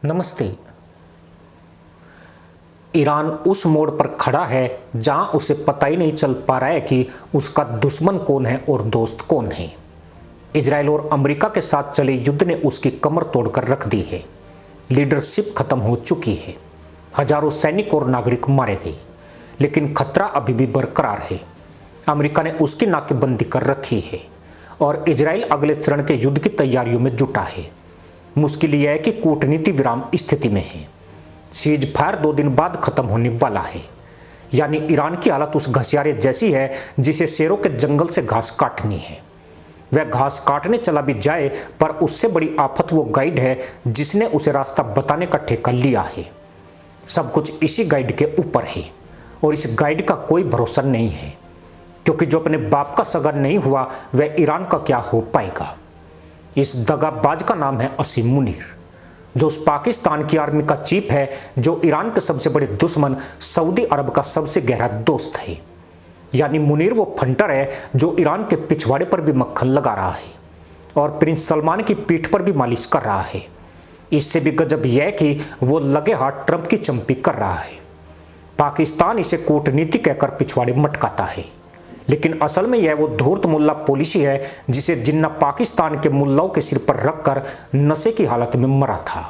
नमस्ते। ईरान उस मोड़ पर खड़ा है जहां उसे पता ही नहीं चल पा रहा है कि उसका दुश्मन कौन है और दोस्त कौन है। इजराइल और अमेरिका के साथ चले युद्ध ने उसकी कमर तोड़कर रख दी है। लीडरशिप खत्म हो चुकी है। हजारों सैनिक और नागरिक मारे गए, लेकिन खतरा अभी भी बरकरार है। अमेरिका ने उसकी नाकेबंदी कर रखी है और इजराइल अगले चरण के युद्ध की तैयारियों में जुटा है। मुश्किल यह है कि कूटनीति विराम स्थिति में है। सीज फायर 2 दिन बाद खत्म होने वाला है। यानी ईरान की हालत उस घसियारे जैसी है जिसे शेरों के जंगल से घास काटनी है। वह घास काटने चला भी जाए, पर उससे बड़ी आफत वो गाइड है जिसने उसे रास्ता बताने का ठेका लिया है। सब कुछ इसी गाइड के ऊपर है और इस गाइड का कोई भरोसा नहीं है, क्योंकि जो अपने बाप का सगा नहीं हुआ वह ईरान का क्या हो पाएगा। इस दगाबाज का नाम है असीम मुनीर, जो उस पाकिस्तान की आर्मी का चीफ है, जो ईरान के सबसे बड़े दुश्मन सऊदी अरब का सबसे गहरा दोस्त है। यानी मुनीर वो फंटर है जो ईरान के पिछवाड़े पर भी मक्खन लगा रहा है और प्रिंस सलमान की पीठ पर भी मालिश कर रहा है। इससे भी गजब यह कि वो लगे हाथ ट्रंप की चंपी कर रहा है। पाकिस्तान इसे कूटनीति कहकर पिछवाड़े मटकाता है, लेकिन असल में यह वो धूर्त मुल्ला पॉलिसी है जिसे जिन्ना पाकिस्तान के मुल्लाओं के सिर पर रखकर नशे की हालत में मरा था।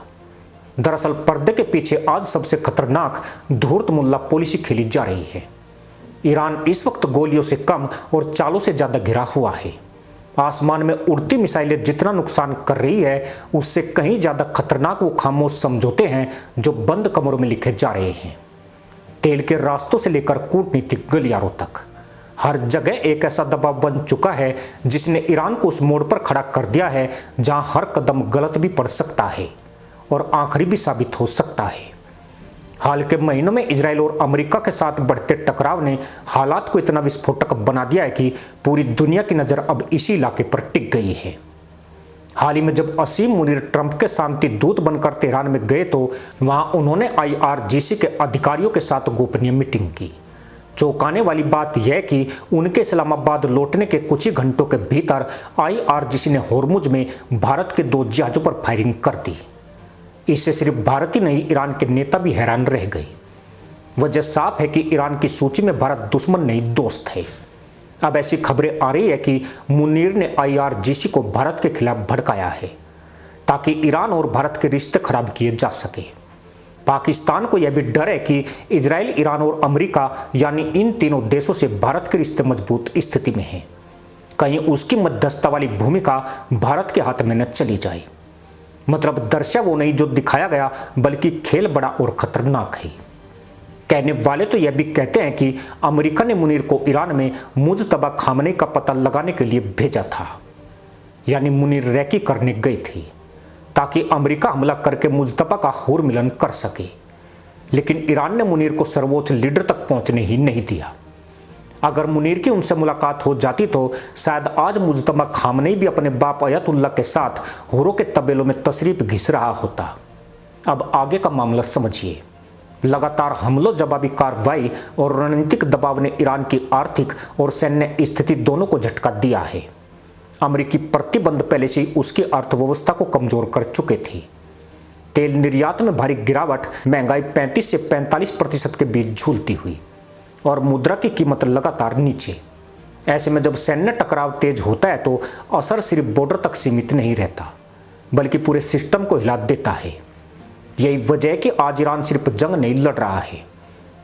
दरअसल पर्दे के पीछे आज सबसे खतरनाक धूर्त मुल्ला पॉलिसी खेली जा रही है। ईरान इस वक्त गोलियों से कम और चालों से ज्यादा घिरा हुआ है। आसमान में उड़ती मिसाइलें जितना नुकसान कर रही है, उससे कहीं ज्यादा खतरनाक वो खामोश समझौते हैं जो बंद कमरों में लिखे जा रहे हैं। तेल के रास्तों से लेकर कूटनीतिक गलियारों तक हर जगह एक ऐसा दबाव बन चुका है जिसने ईरान को उस मोड़ पर खड़ा कर दिया है जहां हर कदम गलत भी पड़ सकता है और आखिरी भी साबित हो सकता है। हाल के महीनों में इजराइल और अमेरिका के साथ बढ़ते टकराव ने हालात को इतना विस्फोटक बना दिया है कि पूरी दुनिया की नज़र अब इसी इलाके पर टिक गई है। हाल ही में जब असीम मुनीर ट्रंप के शांति दूत बनकर तेहरान में गए तो वहां उन्होंने IRGC के अधिकारियों के साथ गोपनीय मीटिंग की। चौंकाने वाली बात यह कि उनके इस्लामाबाद लौटने के कुछ ही घंटों के भीतर IRGC ने होर्मुज में भारत के 2 जहाजों पर फायरिंग कर दी। इससे सिर्फ भारत ही नहीं, ईरान के नेता भी हैरान रह गए। वजह साफ है कि ईरान की सूची में भारत दुश्मन नहीं दोस्त है। अब ऐसी खबरें आ रही है कि मुनीर ने IRGC को भारत के खिलाफ भड़काया है ताकि ईरान और भारत के रिश्ते खराब किए जा सके। पाकिस्तान को यह भी डर है कि इजराइल, ईरान और अमेरिका यानी इन तीनों देशों से भारत के रिश्ते मजबूत स्थिति में हैं। कहीं उसकी मध्यस्थता वाली भूमिका भारत के हाथ में न चली जाए। मतलब दर्शा वो नहीं जो दिखाया गया, बल्कि खेल बड़ा और खतरनाक है। कहने वाले तो यह भी कहते हैं कि अमेरिका ने मुनीर को ईरान में मुजतबा खामनेई का पता लगाने के लिए भेजा था। यानी मुनीर रैकी करने गई थी ताकि अमेरिका हमला करके मुजतबा का होर मिलन कर सके, लेकिन ईरान ने मुनीर को सर्वोच्च लीडर तक पहुंचने ही नहीं दिया। अगर मुनीर की उनसे मुलाकात हो जाती तो शायद आज मुजतबा खामनेई भी अपने बाप अयतुल्ला के साथ होरों के तबेलों में तशरीफ घिस रहा होता। अब आगे का मामला समझिए। लगातार हमलों, जवाबी कार्रवाई और रणनीतिक दबाव ने ईरान की आर्थिक और सैन्य स्थिति दोनों को झटका दिया है। अमेरिकी प्रतिबंध पहले से ही उसकी अर्थव्यवस्था को कमजोर कर चुके थे। तेल निर्यात में भारी गिरावट, महंगाई 35 से 45% के बीच झूलती हुई और मुद्रा की कीमत लगातार नीचे। ऐसे में जब सैन्य टकराव तेज होता है तो असर सिर्फ बॉर्डर तक सीमित नहीं रहता, बल्कि पूरे सिस्टम को हिला देता है। यही वजह है कि आज ईरान सिर्फ जंग नहीं लड़ रहा है,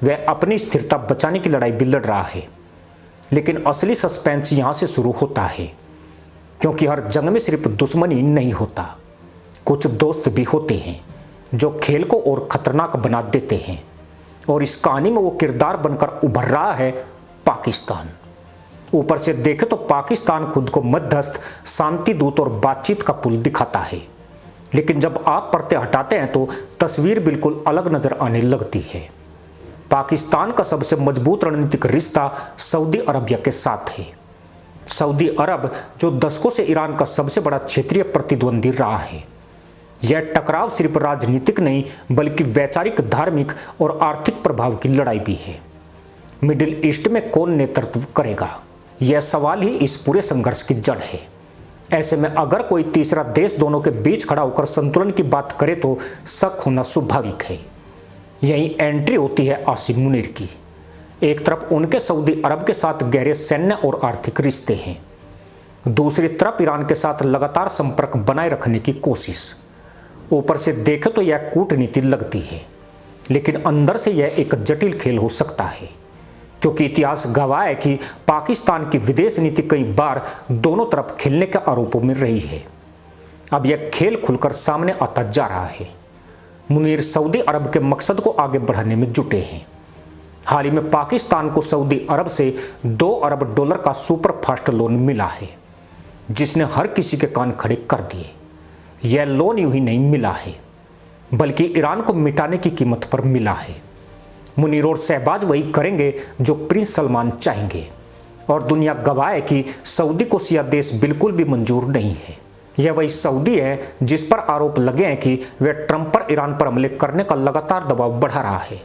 वह अपनी स्थिरता बचाने की लड़ाई भी लड़ रहा है। लेकिन असली सस्पेंस यहां से शुरू होता है, क्योंकि हर जंग में सिर्फ दुश्मन ही नहीं होता, कुछ दोस्त भी होते हैं जो खेल को और खतरनाक बना देते हैं। और इस कहानी में वो किरदार बनकर उभर रहा है पाकिस्तान। ऊपर से देखे तो पाकिस्तान खुद को मध्यस्थ, शांति दूत और बातचीत का पुल दिखाता है, लेकिन जब आप पर्दे हटाते हैं तो तस्वीर बिल्कुल अलग नजर आने लगती है। पाकिस्तान का सबसे मजबूत रणनीतिक रिश्ता सऊदी अरबिया के साथ है। सऊदी अरब जो दशकों से ईरान का सबसे बड़ा क्षेत्रीय प्रतिद्वंदी रहा है। यह टकराव सिर्फ राजनीतिक नहीं, बल्कि वैचारिक, धार्मिक और आर्थिक प्रभाव की लड़ाई भी है। मिडिल ईस्ट में कौन नेतृत्व करेगा, यह सवाल ही इस पूरे संघर्ष की जड़ है। ऐसे में अगर कोई तीसरा देश दोनों के बीच खड़ा होकर संतुलन की बात करे तो शक होना स्वाभाविक है। यही एंट्री होती है आसिम मुनीर की। एक तरफ उनके सऊदी अरब के साथ गहरे सैन्य और आर्थिक रिश्ते हैं, दूसरी तरफ ईरान के साथ लगातार संपर्क बनाए रखने की कोशिश। ऊपर से देखें तो यह कूटनीति लगती है, लेकिन अंदर से यह एक जटिल खेल हो सकता है, क्योंकि इतिहास गवाह है कि पाकिस्तान की विदेश नीति कई बार दोनों तरफ खेलने के आरोपों में रही है। अब यह खेल खुलकर सामने आता जा रहा है। मुनीर सऊदी अरब के मकसद को आगे बढ़ाने में जुटे हैं। हाल ही में पाकिस्तान को सऊदी अरब से $2 अरब का सुपर फास्ट लोन मिला है, जिसने हर किसी के कान खड़े कर दिए। यह लोन यूं ही नहीं मिला है, बल्कि ईरान को मिटाने की कीमत पर मिला है। मुनीर और शहबाज वही करेंगे जो प्रिंस सलमान चाहेंगे, और दुनिया गवाह है कि सऊदी को शिया देश बिल्कुल भी मंजूर नहीं है। यह वही सऊदी है जिस पर आरोप लगे हैं कि वह ट्रंप पर ईरान पर हमले करने का लगातार दबाव बढ़ा रहा है।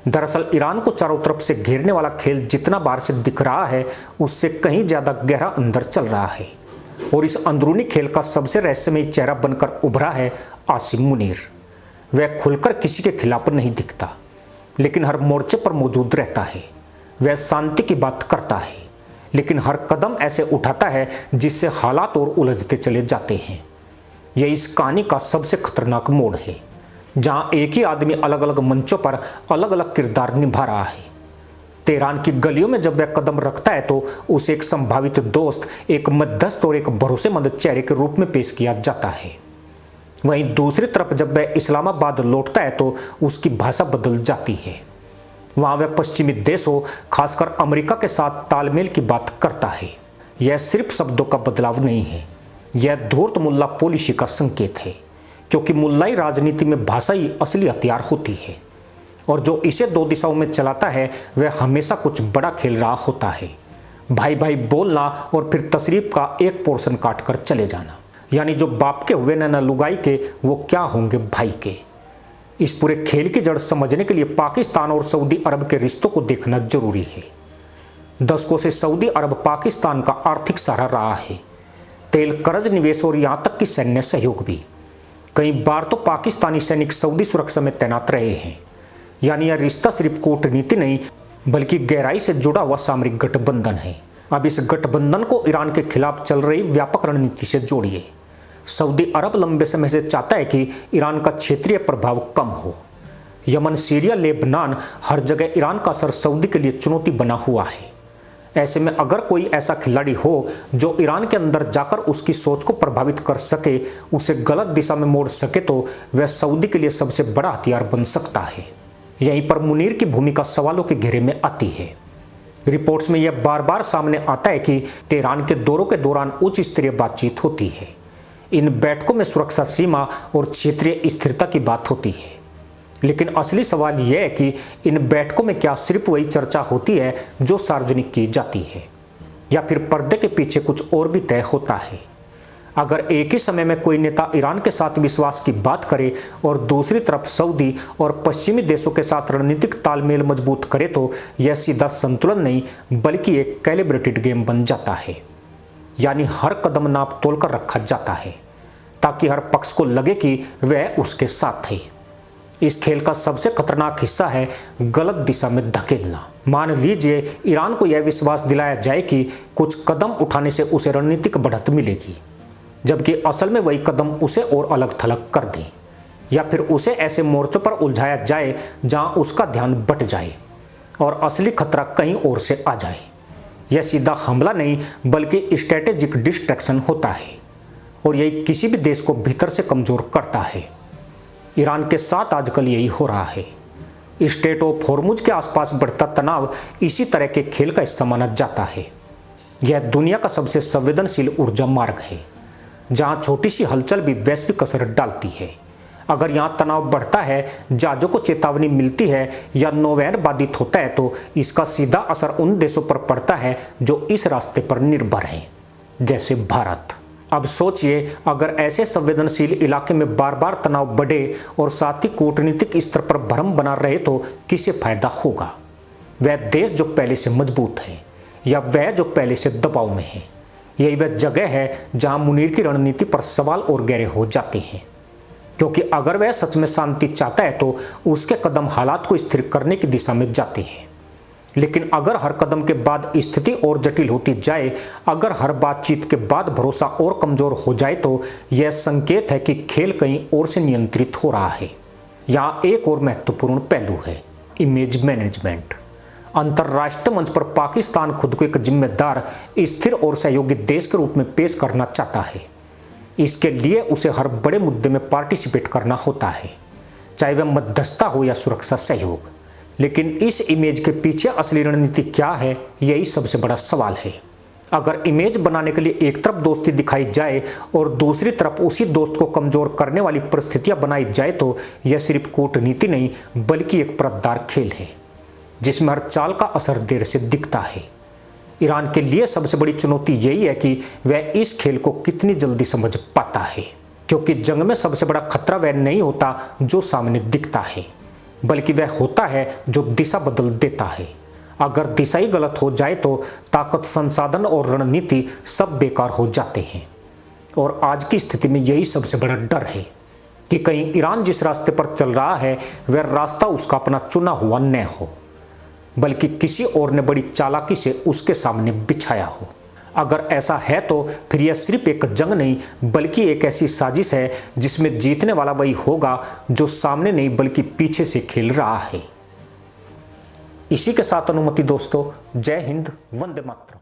दरअसल ईरान को चारों तरफ से घेरने वाला खेल जितना बाहर से दिख रहा है, उससे कहीं ज्यादा गहरा अंदर चल रहा है, और इस अंदरूनी खेल का सबसे रहस्यमयी चेहरा बनकर उभरा है आसिम मुनीर। वह खुलकर किसी के खिलाफ नहीं दिखता, लेकिन हर मोर्चे पर मौजूद रहता है। वह शांति की बात करता है, लेकिन हर कदम ऐसे उठाता है जिससे हालात और उलझते चले जाते हैं। यह इस कहानी का सबसे खतरनाक मोड़ है, जहां एक ही आदमी अलग अलग मंचों पर अलग अलग किरदार निभा रहा है। तेहरान की गलियों में जब वह कदम रखता है तो उसे एक संभावित दोस्त, एक मध्यस्थ और एक भरोसेमंद चेहरे के रूप में पेश किया जाता है। वहीं दूसरी तरफ जब वह इस्लामाबाद लौटता है तो उसकी भाषा बदल जाती है। वहां वह पश्चिमी देशों, खासकर अमेरिका के साथ तालमेल की बात करता है। यह सिर्फ शब्दों का बदलाव नहीं है, यह धूर्त मुल्ला पॉलिसी का संकेत है, क्योंकि मुल्लाई राजनीति में भाषा ही असली हथियार होती है, और जो इसे 2 दिशाओं में चलाता है वह हमेशा कुछ बड़ा खेल रहा होता है। भाई भाई बोलना और फिर तशरीफ का एक पोर्शन काट कर चले जाना, यानी जो बाप के हुए न लुगाई के, वो क्या होंगे भाई के। इस पूरे खेल की जड़ समझने के लिए पाकिस्तान और सऊदी अरब के रिश्तों को देखना जरूरी है। दशकों से सऊदी अरब पाकिस्तान का आर्थिक सहारा रहा है, तेल कर्ज, निवेश और यहां तक कि सैन्य सहयोग भी। कई बार तो पाकिस्तानी सैनिक सऊदी सुरक्षा में तैनात रहे हैं। यानी यह रिश्ता सिर्फ कूटनीति नहीं, बल्कि गहराई से जुड़ा हुआ सामरिक गठबंधन है। अब इस गठबंधन को ईरान के खिलाफ चल रही व्यापक रणनीति से जोड़िए। सऊदी अरब लंबे समय से चाहता है कि ईरान का क्षेत्रीय प्रभाव कम हो। यमन, सीरिया, लेबनान, हर जगह ईरान का असर सऊदी के लिए चुनौती बना हुआ है। ऐसे में अगर कोई ऐसा खिलाड़ी हो जो ईरान के अंदर जाकर उसकी सोच को प्रभावित कर सके, उसे गलत दिशा में मोड़ सके, तो वह सऊदी के लिए सबसे बड़ा हथियार बन सकता है। यहीं पर मुनीर की भूमिका सवालों के घेरे में आती है। रिपोर्ट्स में यह बार बार सामने आता है कि तेहरान के दौरों के दौरान उच्च स्तरीय बातचीत होती है। इन बैठकों में सुरक्षा सीमा और क्षेत्रीय स्थिरता की बात होती है। लेकिन असली सवाल यह है कि इन बैठकों में क्या सिर्फ वही चर्चा होती है जो सार्वजनिक की जाती है, या फिर पर्दे के पीछे कुछ और भी तय होता है। अगर एक ही समय में कोई नेता ईरान के साथ विश्वास की बात करे और दूसरी तरफ सऊदी और पश्चिमी देशों के साथ रणनीतिक तालमेल मजबूत करे, तो यह सीधा संतुलन नहीं बल्कि एक कैलिब्रेटेड गेम बन जाता है। यानी हर कदम नाप तोल कर रखा जाता है ताकि हर पक्ष को लगे कि वह उसके साथ है। इस खेल का सबसे खतरनाक हिस्सा है गलत दिशा में धकेलना। मान लीजिए ईरान को यह विश्वास दिलाया जाए कि कुछ कदम उठाने से उसे रणनीतिक बढ़त मिलेगी, जबकि असल में वही कदम उसे और अलग थलग कर दें, या फिर उसे ऐसे मोर्चों पर उलझाया जाए जहां उसका ध्यान बट जाए और असली खतरा कहीं और से आ जाए। यह सीधा हमला नहीं बल्कि स्ट्रेटेजिक डिस्ट्रैक्शन होता है, और यही किसी भी देश को भीतर से कमजोर करता है। ईरान के साथ आजकल यही हो रहा है। स्ट्रेट ऑफ हॉर्मुज के आसपास बढ़ता तनाव इसी तरह के खेल का हिस्सा माना जाता है। यह दुनिया का सबसे संवेदनशील ऊर्जा मार्ग है, जहां छोटी सी हलचल भी वैश्विक असर डालती है। अगर यहां तनाव बढ़ता है, जहाजों को चेतावनी मिलती है या नौवैन बाधित होता है, तो इसका सीधा असर उन देशों पर पड़ता है जो इस रास्ते पर निर्भर हैं, जैसे भारत। अब सोचिए, अगर ऐसे संवेदनशील इलाके में बार बार तनाव बढ़े और साथ ही कूटनीतिक स्तर पर भ्रम बना रहे, तो किसे फायदा होगा? वह देश जो पहले से मजबूत है या वह जो पहले से दबाव में है? यही वह जगह है जहां मुनीर की रणनीति पर सवाल और गहरे हो जाते हैं, क्योंकि अगर वह सच में शांति चाहता है तो उसके कदम हालात को स्थिर करने की दिशा में जाते हैं। लेकिन अगर हर कदम के बाद स्थिति और जटिल होती जाए, अगर हर बातचीत के बाद भरोसा और कमजोर हो जाए, तो यह संकेत है कि खेल कहीं और से नियंत्रित हो रहा है। यहाँ एक और महत्वपूर्ण पहलू है, इमेज मैनेजमेंट। अंतर्राष्ट्रीय मंच पर पाकिस्तान खुद को एक जिम्मेदार, स्थिर और सहयोगी देश के रूप में पेश करना चाहता है। इसके लिए उसे हर बड़े मुद्दे में पार्टिसिपेट करना होता है, चाहे वह मध्यस्थता हो या सुरक्षा सहयोग। लेकिन इस इमेज के पीछे असली रणनीति क्या है, यही सबसे बड़ा सवाल है। अगर इमेज बनाने के लिए एक तरफ दोस्ती दिखाई जाए और दूसरी तरफ उसी दोस्त को कमजोर करने वाली परिस्थितियां बनाई जाए, तो यह सिर्फ कूटनीति नहीं बल्कि एक परतदार खेल है जिसमें हर चाल का असर देर से दिखता है। ईरान के लिए सबसे बड़ी चुनौती यही है कि वह इस खेल को कितनी जल्दी समझ पाता है, क्योंकि जंग में सबसे बड़ा खतरा वह नहीं होता जो सामने दिखता है, बल्कि वह होता है जो दिशा बदल देता है। अगर दिशा ही गलत हो जाए तो ताकत, संसाधन और रणनीति सब बेकार हो जाते हैं। और आज की स्थिति में यही सबसे बड़ा डर है कि कहीं ईरान जिस रास्ते पर चल रहा है वह रास्ता उसका अपना चुना हुआ न हो, बल्कि किसी और ने बड़ी चालाकी से उसके सामने बिछाया हो। अगर ऐसा है तो फिर यह सिर्फ एक जंग नहीं बल्कि एक ऐसी साजिश है जिसमें जीतने वाला वही होगा जो सामने नहीं बल्कि पीछे से खेल रहा है। इसी के साथ अनुमति दोस्तों, जय हिंद, वंदे मातरम।